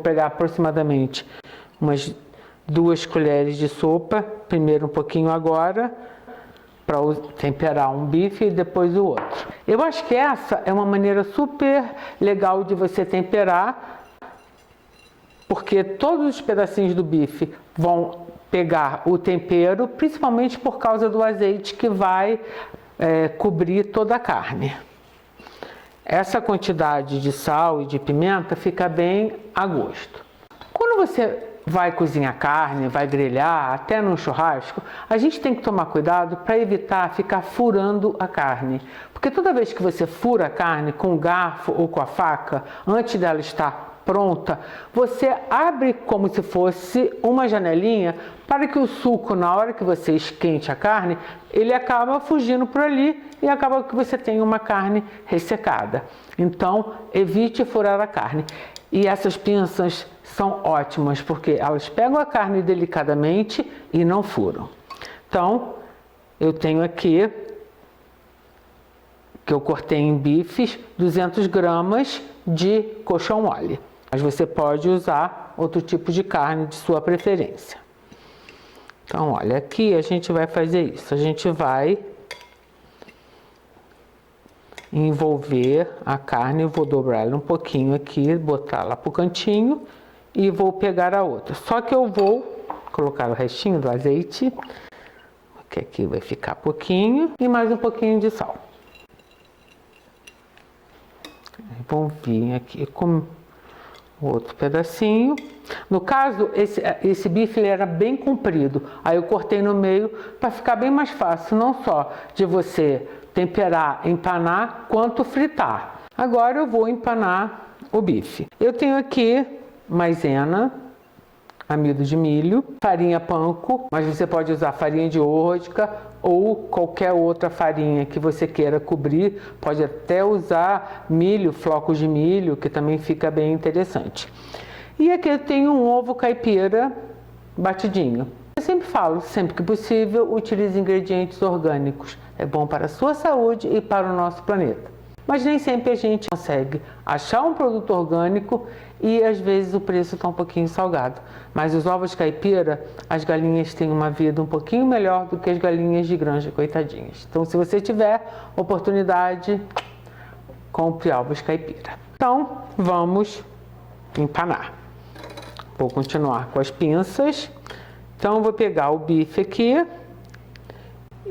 Vou pegar aproximadamente umas 2 colheres de sopa, primeiro um pouquinho agora, para temperar um bife e depois o outro. Eu acho que essa é uma maneira super legal de você temperar, porque todos os pedacinhos do bife vão pegar o tempero, principalmente por causa do azeite que vai cobrir toda a carne. Essa quantidade de sal e de pimenta fica bem a gosto. Quando você vai cozinhar carne, vai grelhar, até no churrasco, a gente tem que tomar cuidado para evitar ficar furando a carne. Porque toda vez que você fura a carne com o garfo ou com a faca, antes dela estar pronta, você abre como se fosse uma janelinha para que o suco, na hora que você esquente a carne, ele acaba fugindo por ali e acaba que você tem uma carne ressecada. Então, evite furar a carne. E essas pinças são ótimas, porque elas pegam a carne delicadamente e não furam. Então, eu tenho aqui, que eu cortei em bifes, 200 gramas de cochon mole. Mas você pode usar outro tipo de carne de sua preferência. Então, olha, aqui a gente vai fazer isso. A gente vai envolver a carne, eu vou dobrar ela um pouquinho aqui, botar lá pro cantinho e vou pegar a outra. Só que eu vou colocar o restinho do azeite, que aqui vai ficar pouquinho, e mais um pouquinho de sal. Vou vir aqui com o outro pedacinho. No caso, esse bife ele era bem comprido, aí eu cortei no meio para ficar bem mais fácil, não só de você temperar, empanar, quanto fritar. Agora eu vou empanar o bife. Eu tenho aqui maisena, amido de milho, farinha panko, mas você pode usar farinha de rosca ou qualquer outra farinha que você queira cobrir. Pode até usar milho, flocos de milho, que também fica bem interessante. E aqui eu tenho um ovo caipira batidinho. Eu sempre falo, sempre que possível, utilize ingredientes orgânicos. É bom para a sua saúde e para o nosso planeta. Mas nem sempre a gente consegue achar um produto orgânico e às vezes o preço está um pouquinho salgado. Mas os ovos caipira, as galinhas têm uma vida um pouquinho melhor do que as galinhas de granja, coitadinhas. Então, se você tiver oportunidade, compre ovos caipira. Então, vamos empanar. Vou continuar com as pinças. Então, eu vou pegar o bife aqui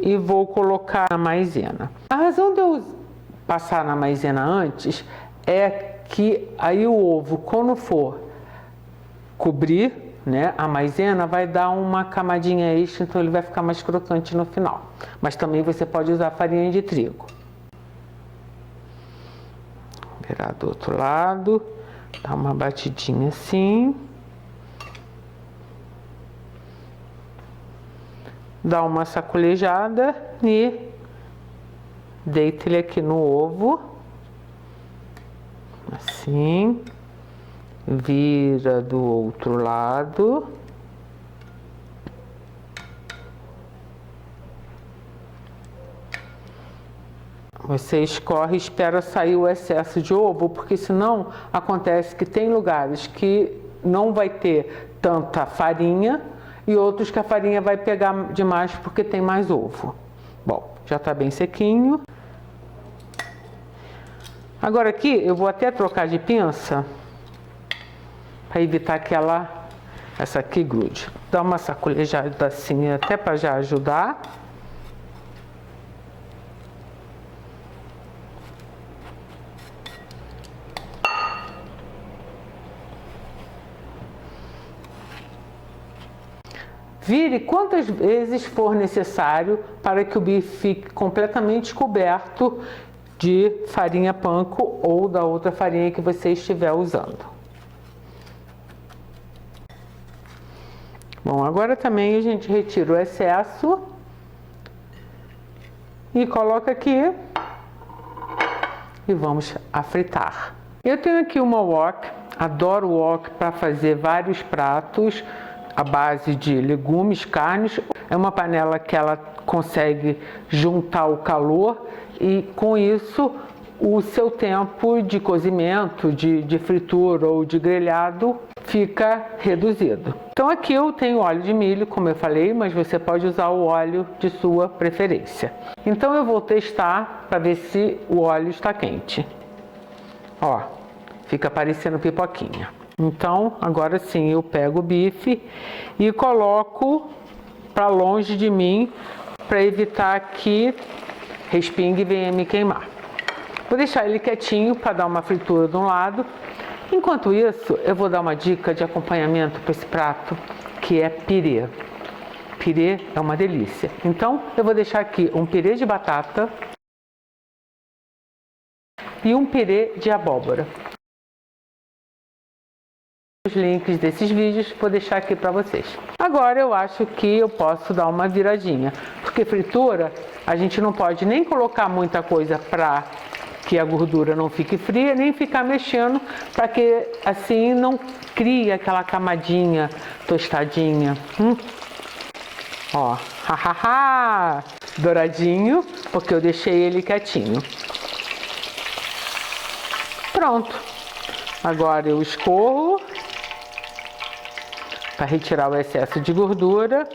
e vou colocar na maisena. A razão de eu passar na maisena antes é que aí o ovo, quando for cobrir, né, a maisena, vai dar uma camadinha extra, então ele vai ficar mais crocante no final. Mas também você pode usar farinha de trigo. Virar do outro lado, dar uma batidinha assim. Dá uma sacolejada e deita ele aqui no ovo, assim, vira do outro lado, você escorre e espera sair o excesso de ovo, porque senão acontece que tem lugares que não vai ter tanta farinha e outros que a farinha vai pegar demais porque tem mais ovo. Bom, já está bem sequinho. Agora aqui eu vou até trocar de pinça para evitar que essa aqui grude. Dá uma sacolejada assim até para já ajudar. Vire quantas vezes for necessário para que o bife fique completamente coberto de farinha panko ou da outra farinha que você estiver usando. Bom, agora também a gente retira o excesso e coloca aqui e vamos a fritar. Eu tenho aqui uma wok, adoro wok para fazer vários pratos à base de legumes, carnes. É uma panela que ela consegue juntar o calor e com isso o seu tempo de cozimento, de fritura ou de grelhado fica reduzido. Então aqui eu tenho óleo de milho, como eu falei, mas você pode usar o óleo de sua preferência. Então eu vou testar para ver se o óleo está quente. Ó, fica parecendo pipoquinha. Então agora sim eu pego o bife e coloco para longe de mim para evitar que respingue e venha me queimar. Vou deixar ele quietinho para dar uma fritura de um lado. Enquanto isso, eu vou dar uma dica de acompanhamento para esse prato, que é pirê. Pirê é uma delícia. Então, eu vou deixar aqui um pirê de batata e um pirê de abóbora. Os links desses vídeos vou deixar aqui para vocês. Agora eu acho que eu posso dar uma viradinha, porque fritura a gente não pode nem colocar muita coisa para que a gordura não fique fria, nem ficar mexendo para que assim não crie aquela camadinha tostadinha. Ó, hahaha, douradinho, porque eu deixei ele quietinho. Pronto. Agora eu escorro para retirar o excesso de gordura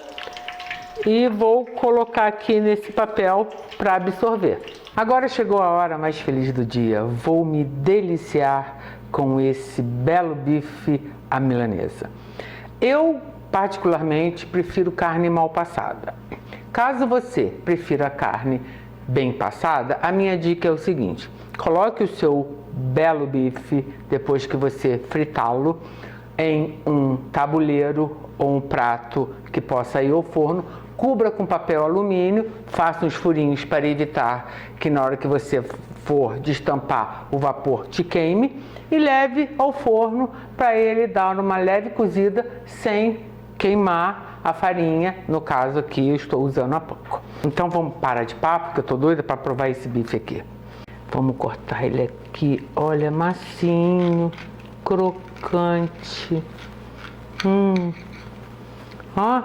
e vou colocar aqui nesse papel para absorver. Agora chegou a hora mais feliz do dia. Vou me deliciar com esse belo bife à milanesa. Eu, particularmente, prefiro carne mal passada. Caso você prefira carne bem passada, a minha dica é o seguinte: coloque o seu belo bife, depois que você fritá-lo, em um tabuleiro ou um prato que possa ir ao forno. Cubra com papel alumínio, faça uns furinhos para evitar que na hora que você for destampar o vapor te queime e leve ao forno para ele dar uma leve cozida sem queimar a farinha, no caso aqui eu estou usando há pouco. Então vamos parar de papo, porque eu estou doida para provar esse bife aqui. Vamos cortar ele aqui, olha, macinho, crocante. Ó.